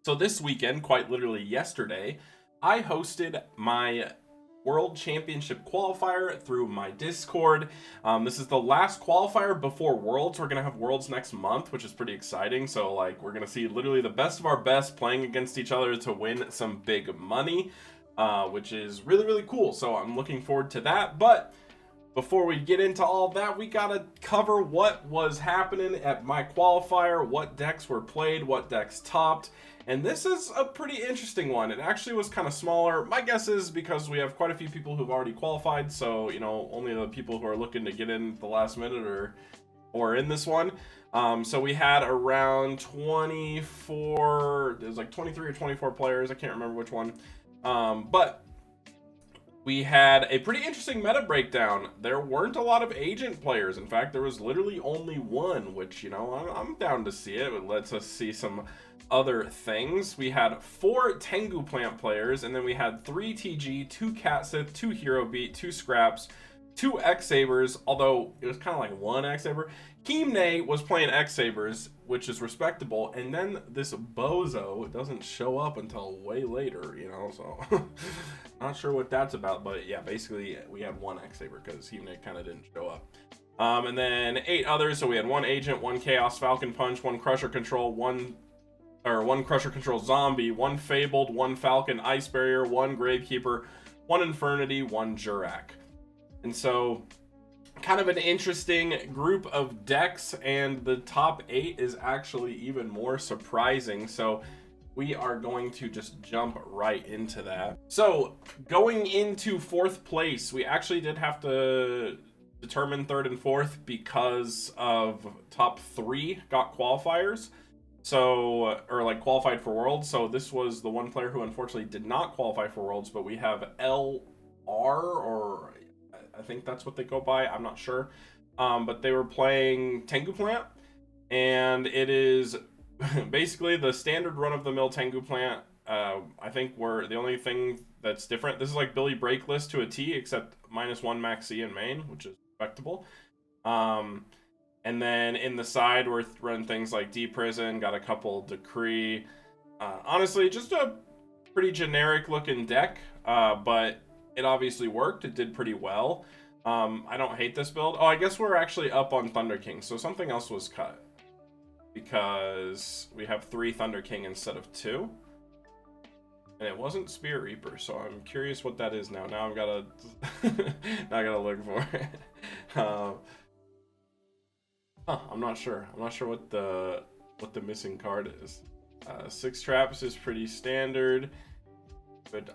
So this weekend, quite literally yesterday, I hosted my World Championship qualifier through my Discord. This is the last qualifier before Worlds. We're gonna have Worlds next month, which is pretty exciting. So like we're gonna see literally the best of our best playing against each other to win some big money, which is really cool. So I'm looking forward to that. But before we get into all that, we gotta cover what was happening at my qualifier, what decks were played, what decks topped. And this is a pretty interesting one. It actually was kind of smaller. My guess is because we have quite a few people who've already qualified, so you know, only the people who are looking to get in the last minute or in this one. So we had around 24, it was like 23 or 24 players, I can't remember which one. But we had a pretty interesting meta breakdown. There weren't a lot of agent players. In fact, there was literally only one, which, you know, I'm down to see it. It lets us see some other things. We had 4 Tengu Plant players, and then we had 3 TG, 2 Cat Sith, 2 Hero Beat, 2 Scraps, 2 X-Sabers, although it was kind of like 1 X-Saber. Kimne was playing X-Sabers, which is respectable, and then this bozo doesn't show up until way later, you know, so not sure what that's about, but yeah, basically we had 1 X-Saber because Kimne kind of didn't show up. And then 8 others, so we had 1 Agent, 1 Chaos Falcon Punch, 1 Crusher Control, 1 Crusher Control Zombie, 1 Fabled, 1 Falcon Ice Barrier, 1 Gravekeeper, 1 Infernity, 1 Jurak. And so kind of an interesting group of decks, and the top 8 is actually even more surprising. So we are going to just jump right into that. So going into 4th place, we actually did have to determine 3rd and 4th because of top 3 got qualifiers. So, or like qualified for Worlds. So this was the one player who unfortunately did not qualify for Worlds, but we have LR, or I think that's what they go by, I'm not sure. But they were playing Tengu Plant, and it is basically the standard run-of-the-mill Tengu Plant. I think we're the only thing that's different. This is like Billy Break list to a T, except -1 Max C in main, which is respectable. And then in the side, we're running things like D-Prison, got a couple Decree. Honestly, just a pretty generic-looking deck, but it obviously worked. It did pretty well. I don't hate this build. Oh, I guess we're actually up on Thunder King, so something else was cut. Because we have 3 Thunder King instead of 2. And it wasn't Spirit Reaper, so I'm curious what that is now. Now I've gotta now I gotta look for it. I'm not sure. I'm not sure what the missing card is. 6 Traps is pretty standard. Would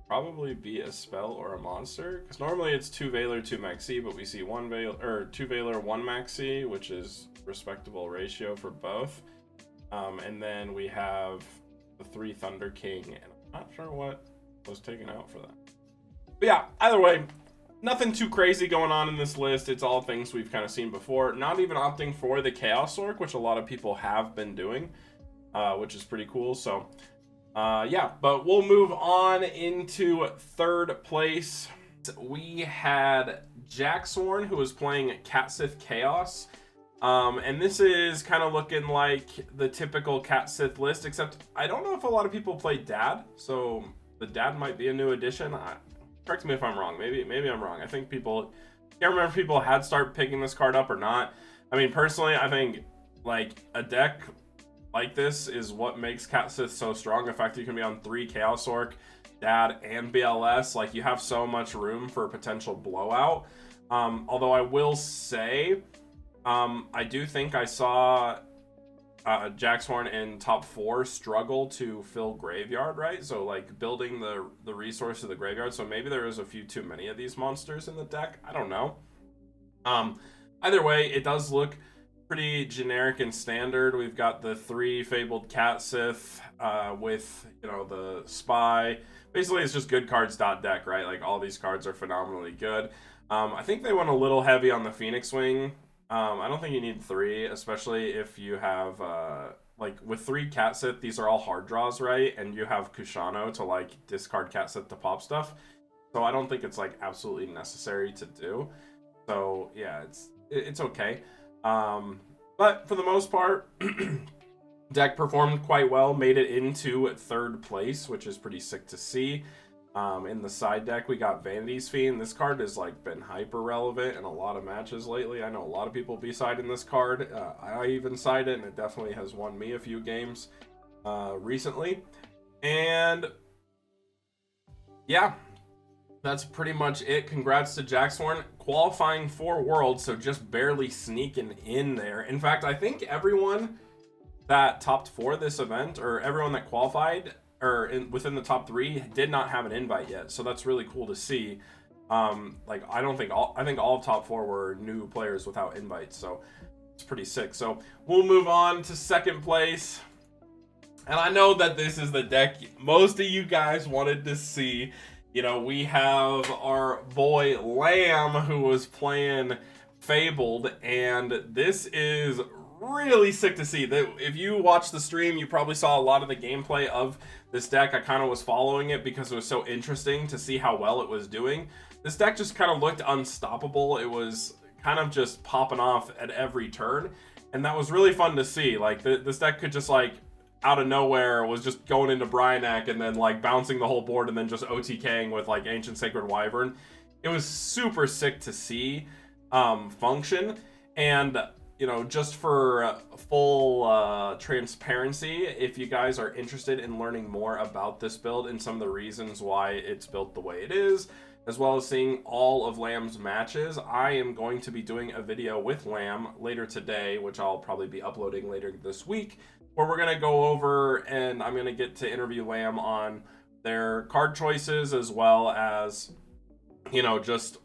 probably be a spell or a monster, because normally it's 2 Veiler, 2 Maxi, but we see 1 Veiler, or 2 Veiler, 1 Maxi, which is respectable ratio for both. And then we have the 3 Thunder King, and I'm not sure what was taken out for that. But yeah, either way, nothing too crazy going on in this list. It's all things we've kind of seen before. Not even opting for the Chaos Orc, which a lot of people have been doing, which is pretty cool. So yeah, but we'll move on into 3rd place. We had Jacksworn, who was playing Cat Sith Chaos. And this is kind of looking like the typical Cat Sith list, except I don't know if a lot of people play Dad, so the Dad might be a new addition. Correct me if I'm wrong. Maybe I'm wrong. I think people, can't remember if people had started picking this card up or not. I mean, personally, I think like a deck like this is what makes Cat Sith so strong. The fact that you can be on 3 Chaos Orc, Dad, and BLS, like you have so much room for potential blowout. Although I will say, I do think I saw Jacksworn in top 4 struggle to fill Graveyard, right? So like building the resource of the Graveyard. So maybe there was a few too many of these monsters in the deck. I don't know. Either way, it does look pretty generic and standard. We've got the 3 Fabled Cat Sith with, you know, the Spy. Basically, it's just good cards deck, right? Like all these cards are phenomenally good. I think they went a little heavy on the Phoenix Wing. I don't think you need 3, especially if you have like with 3 Cat Sith, these are all hard draws, right? And you have Kushano to like discard Cat Sith to pop stuff. So I don't think it's like absolutely necessary to do. So yeah, it's okay. But for the most part, Deck performed quite well, made it into 3rd place, which is pretty sick to see. In the side deck, we got Vanity's Fiend. This card has like been hyper relevant in a lot of matches lately. I know a lot of people be siding this card. I even side it, and it definitely has won me a few games recently. And yeah, that's pretty much it. Congrats to Jaxhorn qualifying for Worlds, so just barely sneaking in there. In fact, I think everyone that topped 4 this event, or everyone that qualified or within the top 3, did not have an invite yet, so that's really cool to see. Like I think all of top 4 were new players without invites, so it's pretty sick. So we'll move on to 2nd place, and I know that this is the deck most of you guys wanted to see. You know, we have our boy Lamb, who was playing Fabled, and this is really sick to see. That if you watched the stream, you probably saw a lot of the gameplay of this deck. I kind of was following it because it was so interesting to see how well it was doing. This deck just kind of looked unstoppable. It was kind of just popping off at every turn, and that was really fun to see. Like this deck could just like out of nowhere was just going into Bryanek and then like bouncing the whole board and then just OTKing with like Ancient Sacred Wyvern. It was super sick to see function. And you know, just for full transparency, if you guys are interested in learning more about this build and some of the reasons why it's built the way it is, as well as seeing all of Lamb's matches, I am going to be doing a video with Lamb later today, which I'll probably be uploading later this week, where we're going to go over and I'm going to get to interview Lamb on their card choices, as well as, you know, just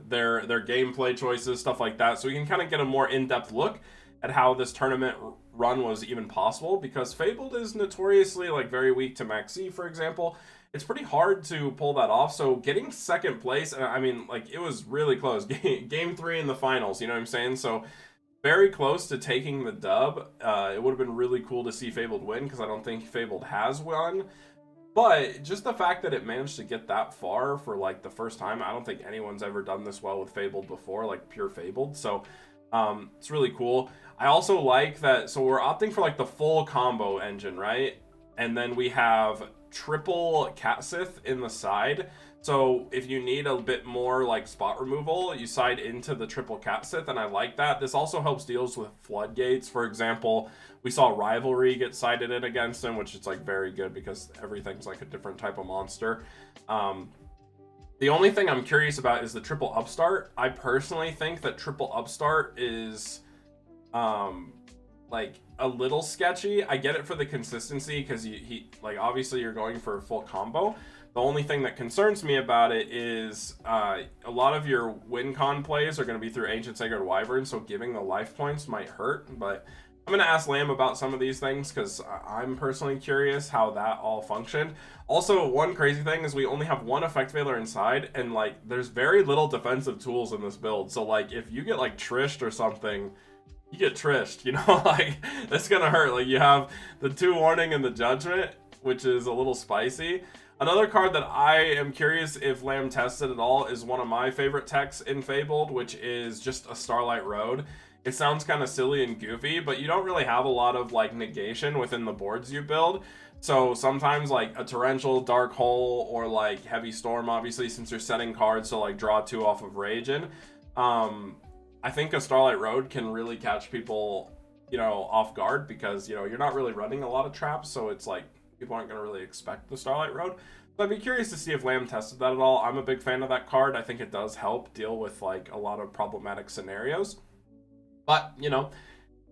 their gameplay choices, stuff like that, so we can kind of get a more in-depth look at how this tournament run was even possible, because Fabled is notoriously like very weak to Maxi, for example. It's pretty hard to pull that off, so getting 2nd place, I mean, like, it was really close. Game 3 in the finals, you know what I'm saying? So very close to taking the dub. It would have been really cool to see Fabled win, because I don't think Fabled has won. But just the fact that it managed to get that far for like the first time, I don't think anyone's ever done this well with Fabled before, like pure Fabled. So it's really cool. I also like that, so we're opting for like the full combo engine, right? And then we have triple Catsith in the side. So if you need a bit more like spot removal, you side into the triple Catsith, and I like that. This also helps deals with floodgates. For example, we saw Rivalry get sided in against him, which is like very good because everything's like a different type of monster. The only thing I'm curious about is the triple Upstart. I personally think that triple Upstart is like a little sketchy. I get it for the consistency because he like obviously you're going for a full combo. The only thing that concerns me about it is a lot of your win con plays are going to be through Ancient Sacred Wyvern, so giving the life points might hurt. But I'm going to ask Lamb about some of these things because I'm personally curious how that all functioned. Also, one crazy thing is we only have 1 Effect Veiler inside, and like there's very little defensive tools in this build. So like if you get like Trished or something, you get Trished, you know, like that's going to hurt. Like you have the 2 Warning and the Judgment, which is a little spicy. Another card that I am curious if Lamb tested at all is one of my favorite techs in Fabled, which is just a Starlight Road. It sounds kind of silly and goofy, but you don't really have a lot of like negation within the boards you build. So sometimes like a Torrential, Dark Hole, or like Heavy Storm, obviously, since you're setting cards to like draw 2 off of Ragin. I think a Starlight Road can really catch people, you know, off guard because, you know, you're not really running a lot of traps, so it's like people aren't going to really expect the Starlight Road. So I'd be curious to see if Lamb tested that at all. I'm a big fan of that card. I think it does help deal with like a lot of problematic scenarios. But, you know,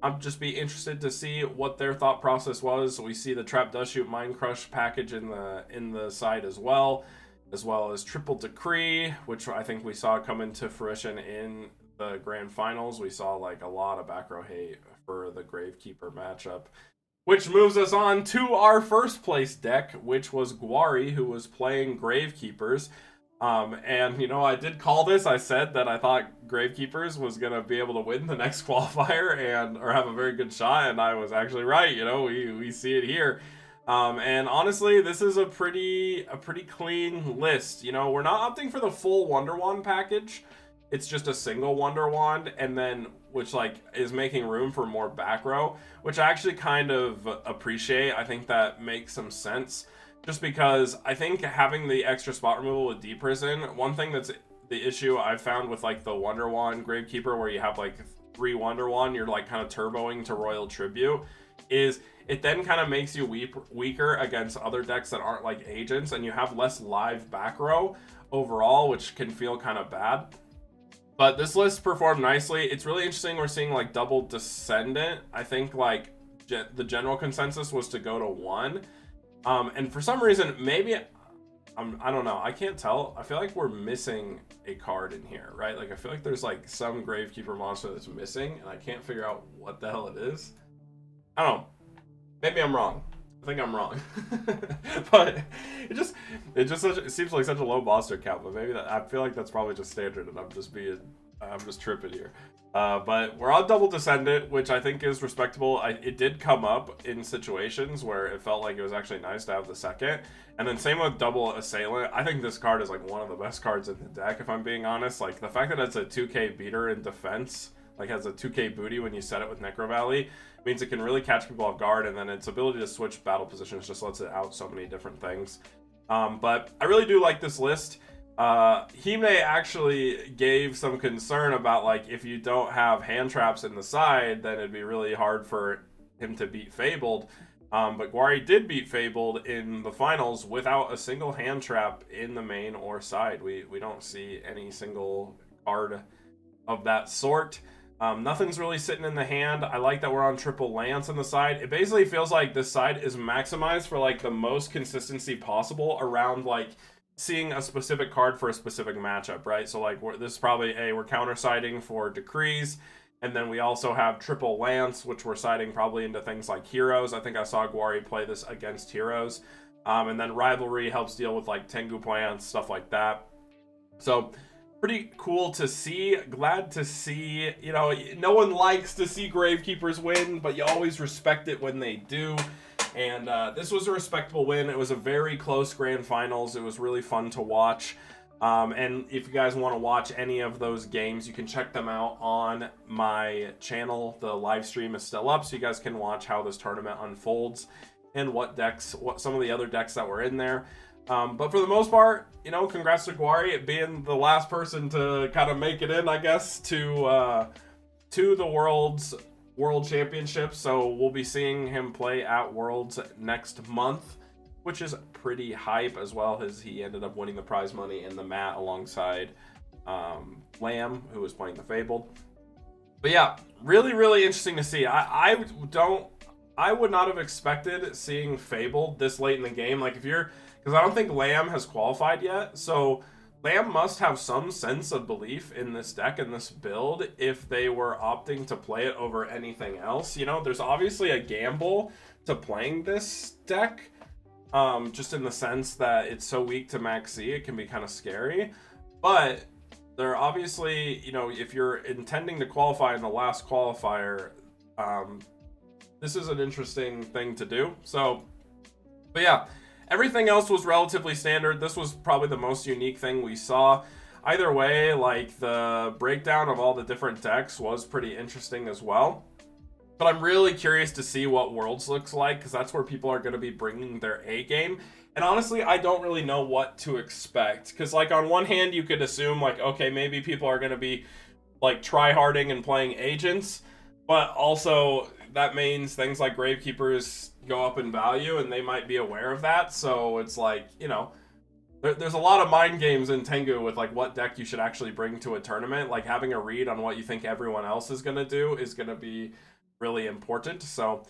I'd just be interested to see what their thought process was. We see the Trap Does Shoot Mind Crush package in the side as well as Triple Decree, which I think we saw come into fruition in the grand finals. We saw like a lot of back row hate for the Gravekeeper matchup. Which moves us on to our first place deck, which was Gwari, who was playing Gravekeepers. And, you know, I did call this. I said that I thought Gravekeepers was going to be able to win the next qualifier or have a very good shot, and I was actually right. You know, we see it here. And honestly, this is a pretty clean list. You know, we're not opting for the full Wonder Wand package. it's just a single Wonder Wand, and then which like is making room for more back row, which I actually kind of appreciate. I think that makes some sense, just because I think having the extra spot removal with Deep Prison, one thing that's the issue I've found with like the Wonder Wand Gravekeeper, where you have like 3 Wonder Wand, you're like kind of turboing to Royal Tribute, is it then kind of makes you weaker against other decks that aren't like agents, and you have less live back row overall, which can feel kind of bad. But this list performed nicely. It's really interesting. We're seeing like double Descendant. I think like the general consensus was to go to 1. And for some reason, maybe I don't know. I can't tell. I feel like we're missing a card in here, right? Like I feel like there's like some Gravekeeper monster that's missing, and I can't figure out what the hell it is. I don't know. Maybe I'm wrong. I think I'm wrong. But it seems like such a low monster count, but maybe I feel like that's probably just standard, and I'm just tripping here. But we're on double Descendant, which I think is respectable. It did come up in situations where it felt like it was actually nice to have the second. And then same with double Assailant. I think this card is like one of the best cards in the deck, if I'm being honest. Like the fact that it's a 2k beater in defense, like has a 2k booty when you set it with Necro Valley, means it can really catch people off guard, and then its ability to switch battle positions just lets it out so many different things. But I really do like this list. Hime actually gave some concern about like if you don't have hand traps in the side, then it'd be really hard for him to beat Fabled. But Gwari did beat Fabled in the finals without a single hand trap in the main or side. We don't see any single card of that sort. Nothing's really sitting in the hand. I like that we're on triple Lance on the side. It basically feels like this side is maximized for like the most consistency possible around like seeing a specific card for a specific matchup, right? So like this is probably we're counter siding for Decrees, and then we also have triple Lance, which we're siding probably into things like Heroes. I think I saw Gwari play this against Heroes. And then Rivalry helps deal with like Tengu plants, stuff like that. So pretty cool to see. Glad to see, you know, no one likes to see Gravekeepers win, but you always respect it when they do. And this was a respectable win. It was a very close grand finals. It was really fun to watch. And if you guys want to watch any of those games, you can check them out on my channel. The live stream is still up, so you guys can watch how this tournament unfolds and what some of the other decks that were in there. But for the most part, you know, congrats to Gwari being the last person to kind of make it in, I guess, to the World Championship. So we'll be seeing him play at Worlds next month, which is pretty hype, as well as he ended up winning the prize money in the mat alongside Lamb, who was playing the Fabled. But yeah, really, really interesting to see. I would not have expected seeing Fabled this late in the game. Like because I don't think Lamb has qualified yet, so Lamb must have some sense of belief in this deck and this build if they were opting to play it over anything else. You know, there's obviously a gamble to playing this deck, just in the sense that it's so weak to Max C, it can be kind of scary. But they're obviously, you know, if you're intending to qualify in the last qualifier, this is an interesting thing to do. So, but yeah. Everything else was relatively standard. This was probably the most unique thing we saw. Either way, like the breakdown of all the different decks was pretty interesting as well. But I'm really curious to see what Worlds looks like, because that's where people are going to be bringing their A game. And honestly, I don't really know what to expect. Because like on one hand, you could assume like, okay, maybe people are going to be like try-harding and playing agents. But also that means things like Gravekeepers go up in value, and they might be aware of that. So it's like, you know, there's a lot of mind games in Tengu with like what deck you should actually bring to a tournament. Like having a read on what you think everyone else is going to do is going to be really important. So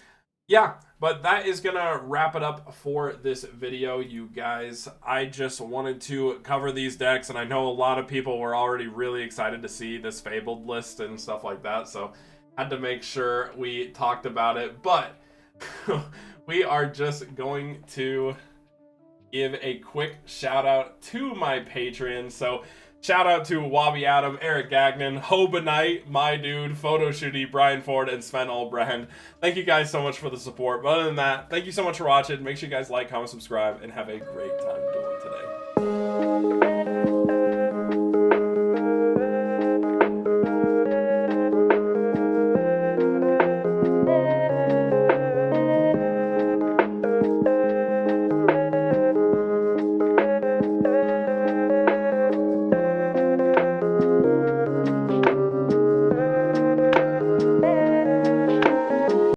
yeah, but that is going to wrap it up for this video, you guys. I just wanted to cover these decks, and I know a lot of people were already really excited to see this Fabled list and stuff like that, so had to make sure we talked about it. But we are just going to give a quick shout out to my patrons. So shout out to Wabi Adam, Eric Gagnon, Hobanite, My Dude, Photo Shooty, Brian Ford, and Sven Albrecht. Thank you guys so much for the support. But other than that, thank you so much for watching. Make sure you guys like, comment, subscribe, and have a great time doing today.